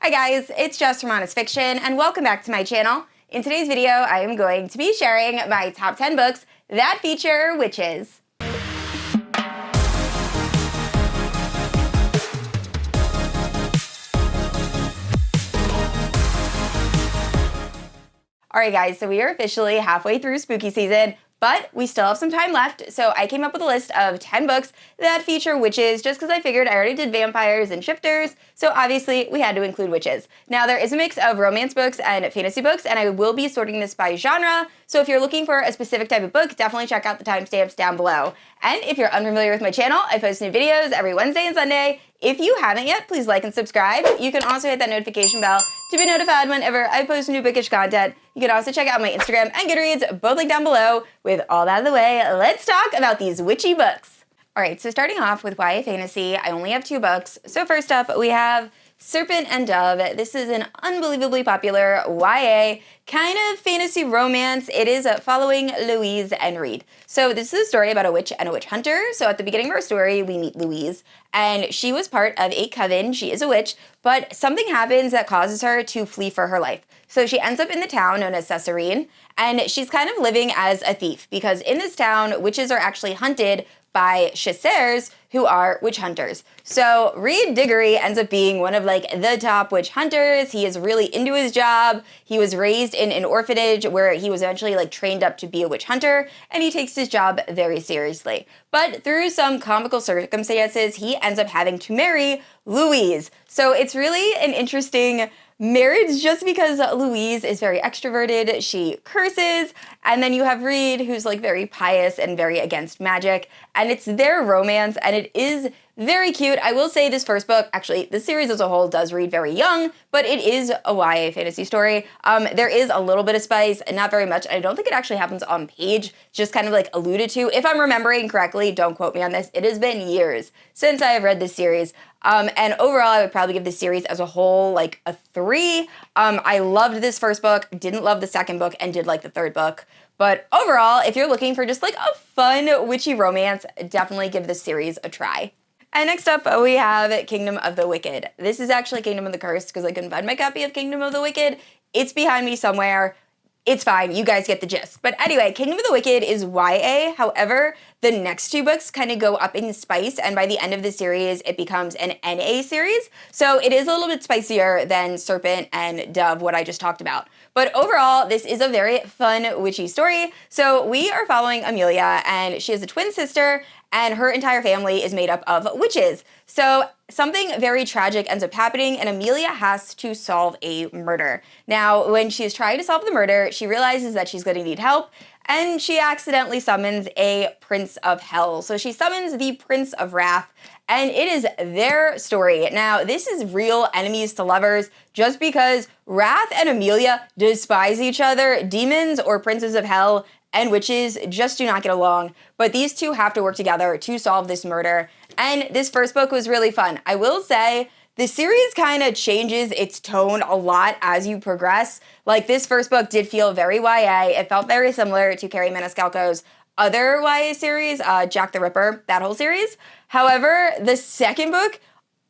Hi guys, it's Jess from Honest Fiction, and welcome back to my channel. In today's video, I am going to be sharing my top 10 books that feature witches. Alright guys, so we are officially halfway through spooky season, but we still have some time left, so I came up with a list of 10 books that feature witches just because I figured I already did vampires and shifters, so obviously we had to include witches. Now there is a mix of romance books and fantasy books, and I will be sorting this by genre, so if you're looking for a specific type of book, definitely check out the timestamps down below. And if you're unfamiliar with my channel, I post new videos every Wednesday and Sunday. If you haven't yet, please like and subscribe. You can also hit that notification bell to be notified whenever I post new bookish content. You can also check out my Instagram and Goodreads, both linked down below. With all that out of the way, let's talk about these witchy books. Alright, so starting off with YA fantasy, I only have 2 books. So first up, we have Serpent and Dove. This is an unbelievably popular YA kind of fantasy romance. It is following Louise and Reed. So this is a story about a witch and a witch hunter. So at the beginning of our story, we meet Louise, and she was part of a coven. She is a witch, but something happens that causes her to flee for her life. So she ends up in the town known as Caesarine, and she's kind of living as a thief because in this town, witches are actually hunted by chasseurs, who are witch hunters. So Reed Diggory ends up being one of like the top witch hunters. He is really into his job. He was raised in an orphanage where he was eventually like trained up to be a witch hunter, and he takes his job very seriously. But through some comical circumstances, he ends up having to marry Louise. So it's really an interesting marriage just because Louise is very extroverted, she curses, and then you have Reed who's like very pious and very against magic, and it's their romance, and it is very cute. I will say this first book, actually the series as a whole does read very young, but it is a YA fantasy story. There is a little bit of spice, and not very much. I don't think it actually happens on page, just kind of like alluded to. If I'm remembering correctly, don't quote me on this, it has been years since I have read this series. And overall, I would probably give this series as a whole like a 3. I loved this first book, didn't love the second book, and did like the third book. But overall, if you're looking for just like a fun witchy romance, definitely give this series a try. And next up, we have Kingdom of the Wicked. This is actually Kingdom of the Cursed because I couldn't find my copy of Kingdom of the Wicked. It's behind me somewhere. It's fine, you guys get the gist. But anyway, Kingdom of the Wicked is YA. However, the next 2 books kind of go up in spice, and by the end of the series, it becomes an NA series. So it is a little bit spicier than Serpent and Dove, what I just talked about. But overall, this is a very fun witchy story. So we are following Amelia, and she has a twin sister, and her entire family is made up of witches. So something very tragic ends up happening, and Amelia has to solve a murder. Now, when she's trying to solve the murder, she realizes that she's going to need help, and she accidentally summons a Prince of Hell. So she summons the Prince of Wrath, and it is their story. Now, this is real enemies to lovers, just because Wrath and Amelia despise each other. Demons or Princes of Hell and witches just do not get along, but these two have to work together to solve this murder. And this first book was really fun. I will say, the series kind of changes its tone a lot as you progress. Like, this first book did feel very YA. It felt very similar to Kerri Maniscalco's other YA series, Jack the Ripper, that whole series. However, the second book,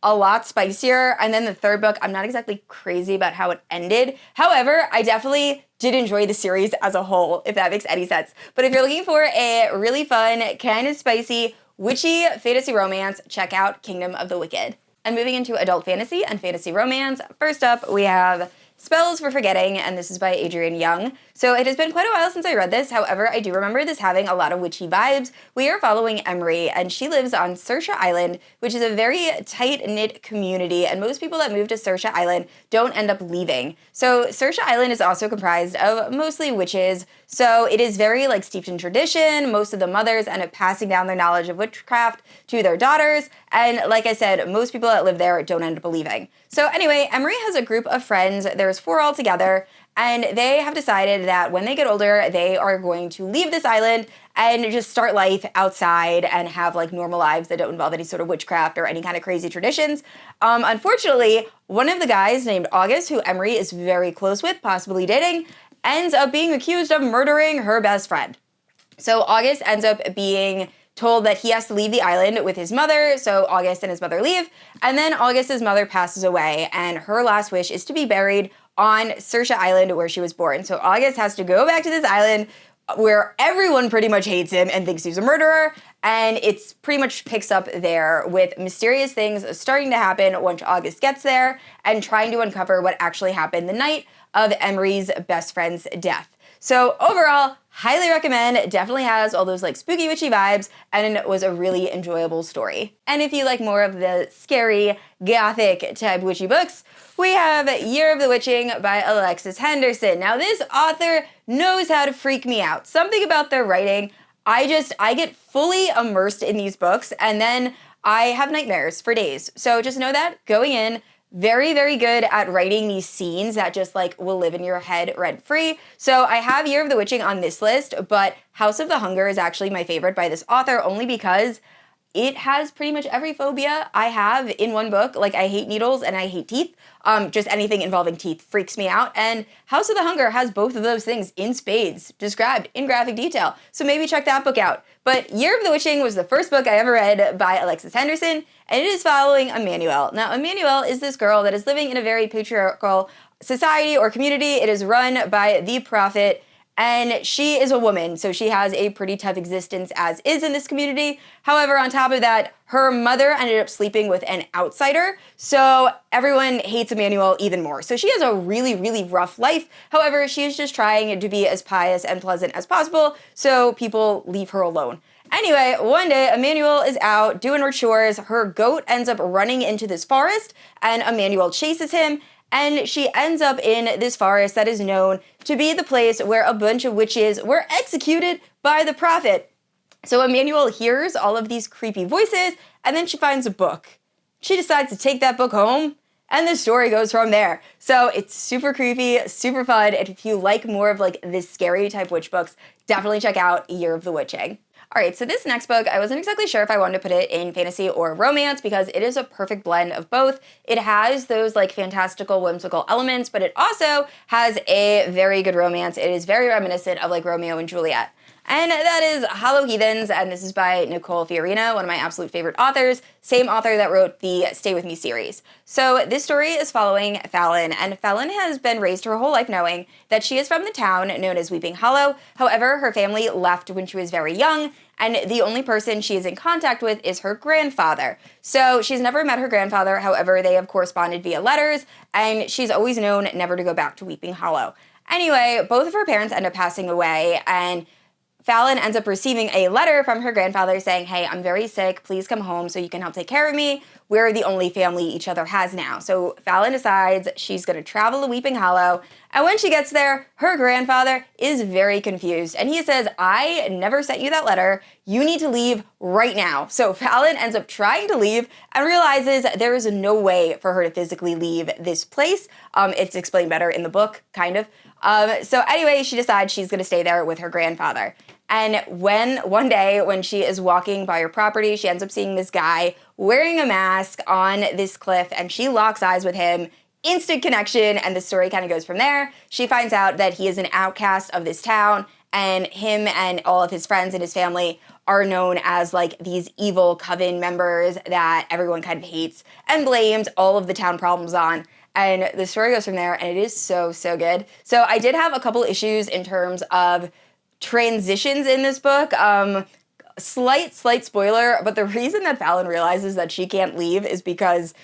a lot spicier, and then the third book, I'm not exactly crazy about how it ended. However, I definitely did enjoy the series as a whole, if that makes any sense. But if you're looking for a really fun, kind of spicy, witchy fantasy romance, check out Kingdom of the Wicked. And moving into adult fantasy and fantasy romance, first up we have Spells for Forgetting, and this is by Adrienne Young. So it has been quite a while since I read this, however, I do remember this having a lot of witchy vibes. We are following Emery, and she lives on Saoirse Island, which is a very tight-knit community, and most people that move to Saoirse Island don't end up leaving. So Saoirse Island is also comprised of mostly witches, so it is very like steeped in tradition. Most of the mothers end up passing down their knowledge of witchcraft to their daughters, and like I said, most people that live there don't end up leaving. So anyway, Emery has a group of friends, there's 4 altogether, and they have decided that when they get older, they are going to leave this island and just start life outside and have like normal lives that don't involve any sort of witchcraft or any kind of crazy traditions. Unfortunately, one of the guys named August, who Emery is very close with, possibly dating, ends up being accused of murdering her best friend. So August ends up being told that he has to leave the island with his mother, so August and his mother leave, and then August's mother passes away, and her last wish is to be buried on Saoirse Island where she was born. So August has to go back to this island where everyone pretty much hates him and thinks he's a murderer, and it's pretty much picks up there with mysterious things starting to happen once August gets there and trying to uncover what actually happened the night of Emery's best friend's death. So overall, highly recommend. Definitely has all those like spooky witchy vibes, and it was a really enjoyable story. And if you like more of the scary, gothic type witchy books, we have Year of the Witching by Alexis Henderson. Now this author knows how to freak me out. Something about their writing, I get fully immersed in these books, and then I have nightmares for days. So just know that going in, very, very good at writing these scenes that just like will live in your head rent-free. So I have Year of the Witching on this list, but House of the Hunger is actually my favorite by this author only because it has pretty much every phobia I have in one book. Like I hate needles and I hate teeth. Just anything involving teeth freaks me out. And House of the Hunger has both of those things in spades, described in graphic detail. So maybe check that book out. But Year of the Witching was the first book I ever read by Alexis Henderson, and it is following Emmanuel. Now, Emmanuel is this girl that is living in a very patriarchal society or community. It is run by the prophet, and she is a woman, so she has a pretty tough existence as is in this community. However, on top of that, her mother ended up sleeping with an outsider, so everyone hates Emmanuel even more. So she has a really, really rough life. However, she is just trying to be as pious and pleasant as possible, so people leave her alone. Anyway, one day, Emmanuel is out doing her chores. Her goat ends up running into this forest, and Emmanuel chases him, and she ends up in this forest that is known to be the place where a bunch of witches were executed by the prophet. So Emmanuel hears all of these creepy voices, and then she finds a book. She decides to take that book home, and the story goes from there. So it's super creepy, super fun, and if you like more of like this scary type witch books, definitely check out Year of the Witching. All right, so this next book, I wasn't exactly sure if I wanted to put it in fantasy or romance because it is a perfect blend of both. It has those like fantastical, whimsical elements, but it also has a very good romance. It is very reminiscent of like Romeo and Juliet. And that is Heathens, and this is by Nicole Fiorina, one of my absolute favorite authors, same author that wrote the Stay With Me series. So this story is following Fallon, and Fallon has been raised her whole life knowing that she is from the town known as Weeping Hollow. However, her family left when she was very young, and the only person she is in contact with is her grandfather. So she's never met her grandfather, however, they have corresponded via letters, and she's always known never to go back to Weeping Hollow. Anyway, both of her parents end up passing away, and Fallon ends up receiving a letter from her grandfather saying, hey, I'm very sick, please come home so you can help take care of me. We're the only family each other has now. So Fallon decides she's going to travel to Weeping Hollow, and when she gets there, her grandfather is very confused, and he says, I never sent you that letter, you need to leave right now. So Fallon ends up trying to leave and realizes there is no way for her to physically leave this place. It's explained better in the book, kind of. So anyway, she decides she's going to stay there with her grandfather. And one day when she is walking by her property, she ends up seeing this guy wearing a mask on this cliff, and she locks eyes with him. Instant connection, and the story kind of goes from there. She finds out that he is an outcast of this town, and him and all of his friends and his family are known as like these evil Coven members that everyone kind of hates and blames all of the town problems on. And the story goes from there, and it is so, so good. So I did have a couple issues in terms of transitions in this book. Slight spoiler, but the reason that Fallon realizes that she can't leave is because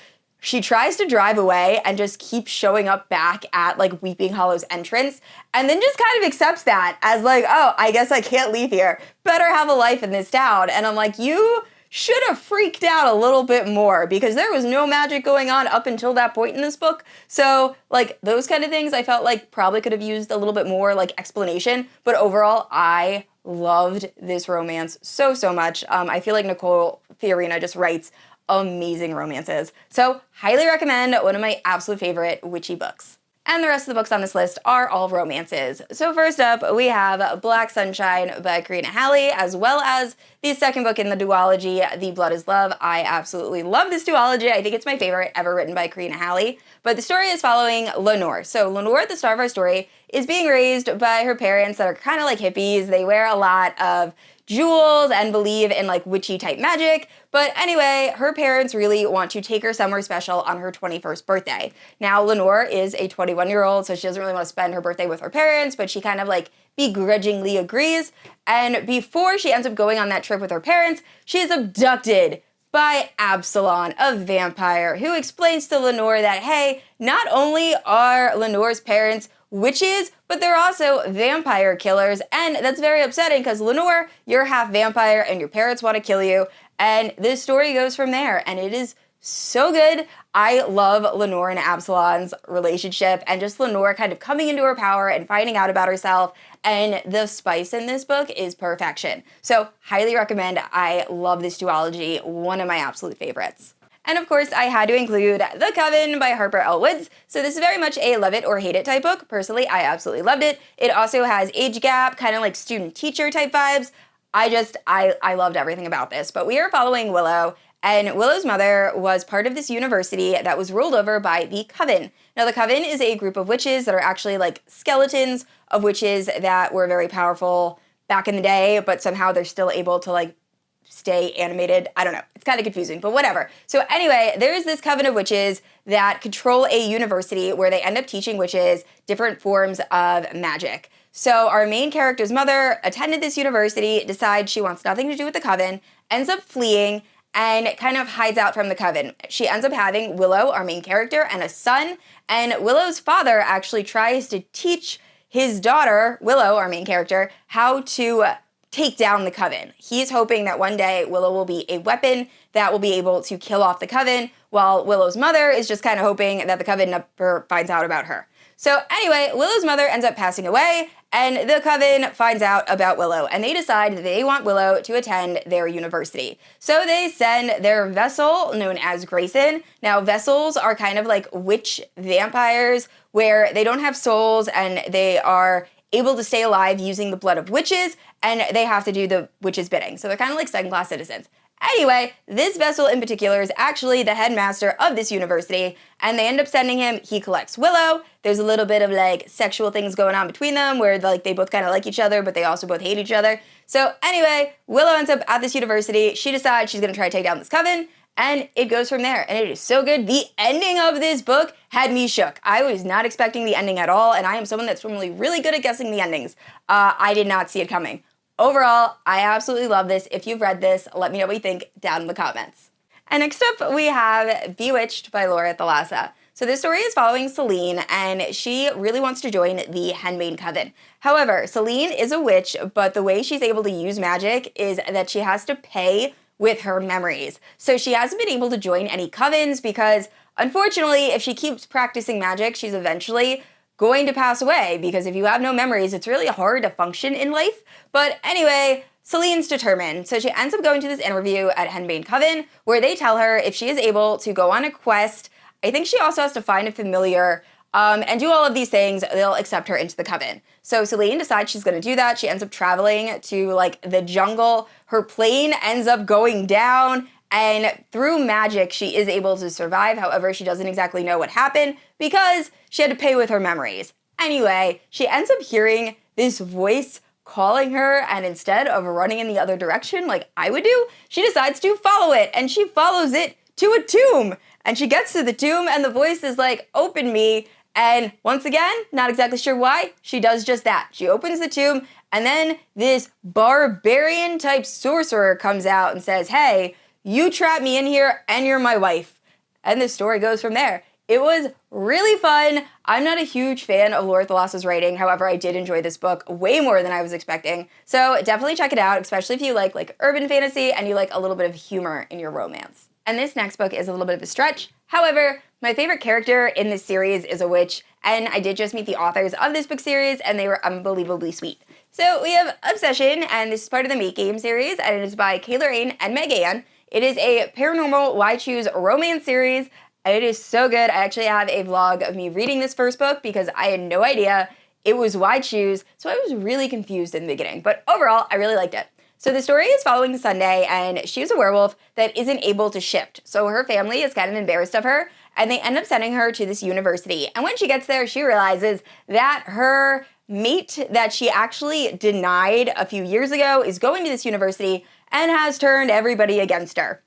she tries to drive away and just keeps showing up back at like Weeping Hollow's entrance, and then just kind of accepts that as like, oh, I guess I can't leave here. Better have a life in this town. And I'm like, you should have freaked out a little bit more because there was no magic going on up until that point in this book. So like those kind of things I felt like probably could have used a little bit more like explanation, but overall I loved this romance so much. I feel like Nicole Fiorina just writes amazing romances. So highly recommend, one of my absolute favorite witchy books. And the rest of the books on this list are all romances. So first up, we have Black Sunshine by Karina Halle, as well as the second book in the duology, The Blood is Love. I absolutely love this duology. I think it's my favorite ever written by Karina Halle. But the story is following Lenore. So Lenore, at the start of our story, is being raised by her parents that are kind of like hippies. They wear a lot of jewels and believe in like witchy type magic. But anyway, her parents really want to take her somewhere special on her 21st birthday. Now, Lenore is a 21-year-old, so she doesn't really want to spend her birthday with her parents, but she kind of like begrudgingly agrees. And before she ends up going on that trip with her parents, she is abducted by Absalon, a vampire, who explains to Lenore that, hey, not only are Lenore's parents witches, but they're also vampire killers, and that's very upsetting because Lenore, you're half vampire and your parents want to kill you, and this story goes from there, and it is so good. I love Lenore and Absalon's relationship, and just Lenore kind of coming into her power and finding out about herself, and the spice in this book is perfection. So, highly recommend. I love this duology, one of my absolute favorites. And of course, I had to include The Coven by Harper L. Woods. So this is very much a love it or hate it type book. Personally, I absolutely loved it. It also has age gap, kind of like student-teacher type vibes. I loved everything about this. But we are following Willow, and Willow's mother was part of this university that was ruled over by the Coven. Now, the Coven is a group of witches that are actually like skeletons of witches that were very powerful back in the day, but somehow they're still able to like stay animated. I don't know. It's kind of confusing, but whatever. So anyway, there's this coven of witches that control a university where they end up teaching witches different forms of magic. So our main character's mother attended this university, decides she wants nothing to do with the coven, ends up fleeing, and kind of hides out from the coven. She ends up having Willow, our main character, and a son, and Willow's father actually tries to teach his daughter, Willow, our main character, how to take down the coven. He's hoping that one day Willow will be a weapon that will be able to kill off the coven, while Willow's mother is just kind of hoping that the coven never finds out about her. So anyway, Willow's mother ends up passing away, and the coven finds out about Willow, and they decide that they want Willow to attend their university. So they send their vessel, known as Grayson. Now, vessels are kind of like witch vampires, where they don't have souls, and they are able to stay alive using the blood of witches, and they have to do the witch's bidding. So they're kind of like second-class citizens. Anyway, this vessel in particular is actually the headmaster of this university, and they end up sending him. He collects Willow. There's a little bit of like sexual things going on between them where like they both kind of like each other, but they also both hate each other. So anyway, Willow ends up at this university. She decides she's going to try to take down this coven, and it goes from there. And it is so good. The ending of this book had me shook. I was not expecting the ending at all, and I am someone that's normally really good at guessing the endings. I did not see it coming. Overall, I absolutely love this. If you've read this, let me know what you think down in the comments. And next up, we have Bewitched by Thalassa. So this story is following Celine, and she really wants to join the Handmaid Coven. However, Celine is a witch, but the way she's able to use magic is that she has to pay with her memories. So she hasn't been able to join any covens because, unfortunately, if she keeps practicing magic, she's eventually going to pass away, because if you have no memories, it's really hard to function in life. But anyway, Celine's determined, so she ends up going to this interview at Handmaid Coven, where they tell her if she is able to go on a quest, I think she also has to find a familiar, and do all of these things, they'll accept her into the coven. So Celine decides she's going to do that. She ends up traveling to like the jungle. Her plane ends up going down, and through magic, she is able to survive. However, she doesn't exactly know what happened because she had to pay with her memories. Anyway, she ends up hearing this voice calling her, and instead of running in the other direction like I would do, she decides to follow it, and she follows it to a tomb. And she gets to the tomb, and the voice is like, "Open me." And once again, not exactly sure why, she does just that. She opens the tomb, and then this barbarian type sorcerer comes out and says, "Hey, you trapped me in here, and you're my wife." And the story goes from there. It was really fun. I'm not a huge fan of Thalassa's writing. However, I did enjoy this book way more than I was expecting. So definitely check it out, especially if you like urban fantasy and you like a little bit of humor in your romance. And this next book is a little bit of a stretch. However, my favorite character in this series is a witch, and I did just meet the authors of this book series, and they were unbelievably sweet. So we have Obsession, and this is part of the Make Game series, and it is by Kay Lorraine and Meg Ann. It is a paranormal Why Choose romance series, and it is so good. I actually have a vlog of me reading this first book because I had no idea it was Why Choose, so I was really confused in the beginning. But overall, I really liked it. So the story is following Sunday, and she's a werewolf that isn't able to shift. So her family is kind of embarrassed of her, and they end up sending her to this university. And when she gets there, she realizes that her mate that she actually denied a few years ago is going to this university and has turned everybody against her.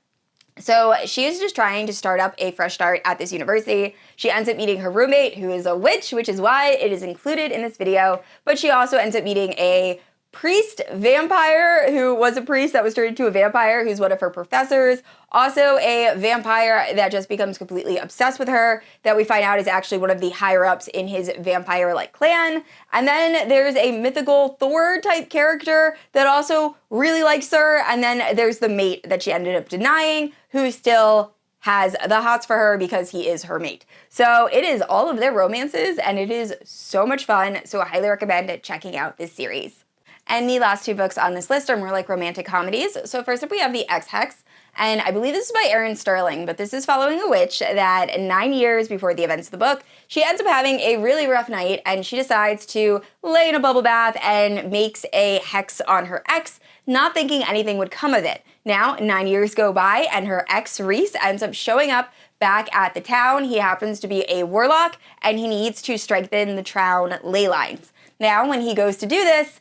So she is just trying to start up a fresh start at this university. She ends up meeting her roommate, who is a witch, which is why it is included in this video. But she also ends up meeting a priest vampire who was a priest that was turned into a vampire, who's one of her professors. Also a vampire that just becomes completely obsessed with her, that we find out is actually one of the higher-ups in his vampire-like clan. And then there's a mythical Thor-type character that also really likes her. And then there's the mate that she ended up denying, who still has the hots for her because he is her mate. So it is all of their romances, and it is so much fun. So I highly recommend checking out this series. And the last two books on this list are more like romantic comedies. So first up we have The Ex-Hex, and I believe this is by Erin Sterling, but this is following a witch that 9 years before the events of the book, she ends up having a really rough night, and she decides to lay in a bubble bath and makes a hex on her ex, not thinking anything would come of it. Now, 9 years go by, and her ex, Reese, ends up showing up back at the town. He happens to be a warlock, and he needs to strengthen the town ley lines. Now, when he goes to do this,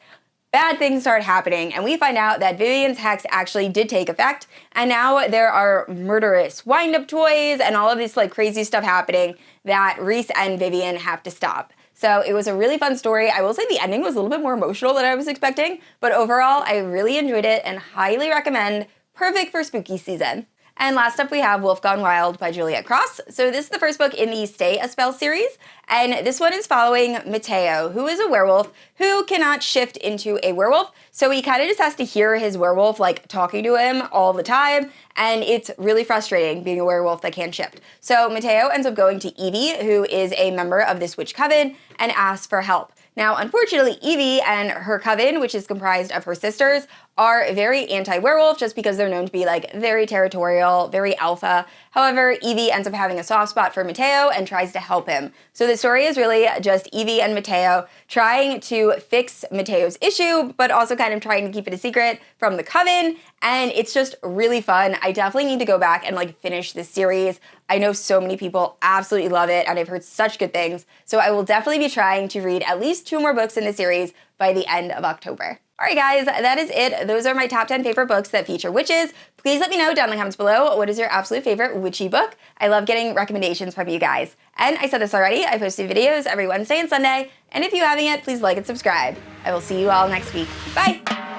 bad things start happening, and we find out that Vivian's hex actually did take effect, and now there are murderous wind-up toys and all of this like crazy stuff happening that Reese and Vivian have to stop. So it was a really fun story. I will say the ending was a little bit more emotional than I was expecting, but overall I really enjoyed it and highly recommend. Perfect for spooky season. And last up we have Wolf Gone Wild by Juliette Cross. So this is the first book in the Stay a Spell series, and this one is following Mateo, who is a werewolf who cannot shift into a werewolf. So he kind of just has to hear his werewolf like talking to him all the time, and it's really frustrating being a werewolf that can't shift. So Mateo ends up going to Evie, who is a member of this witch coven, and asks for help. Now, unfortunately, Evie and her coven, which is comprised of her sisters, are very anti-werewolf just because they're known to be like very territorial, very alpha. However, Evie ends up having a soft spot for Mateo and tries to help him. So the story is really just Evie and Mateo trying to fix Mateo's issue, but also kind of trying to keep it a secret from the coven. And it's just really fun. I definitely need to go back and like finish this series. I know so many people absolutely love it, and I've heard such good things. So I will definitely be trying to read at least 2 more books in the series by the end of October. Alright guys, that is it. Those are my top 10 favorite books that feature witches. Please let me know down in the comments below, what is your absolute favorite witchy book? I love getting recommendations from you guys. And I said this already, I post new videos every Wednesday and Sunday, and if you haven't yet, please like and subscribe. I will see you all next week. Bye!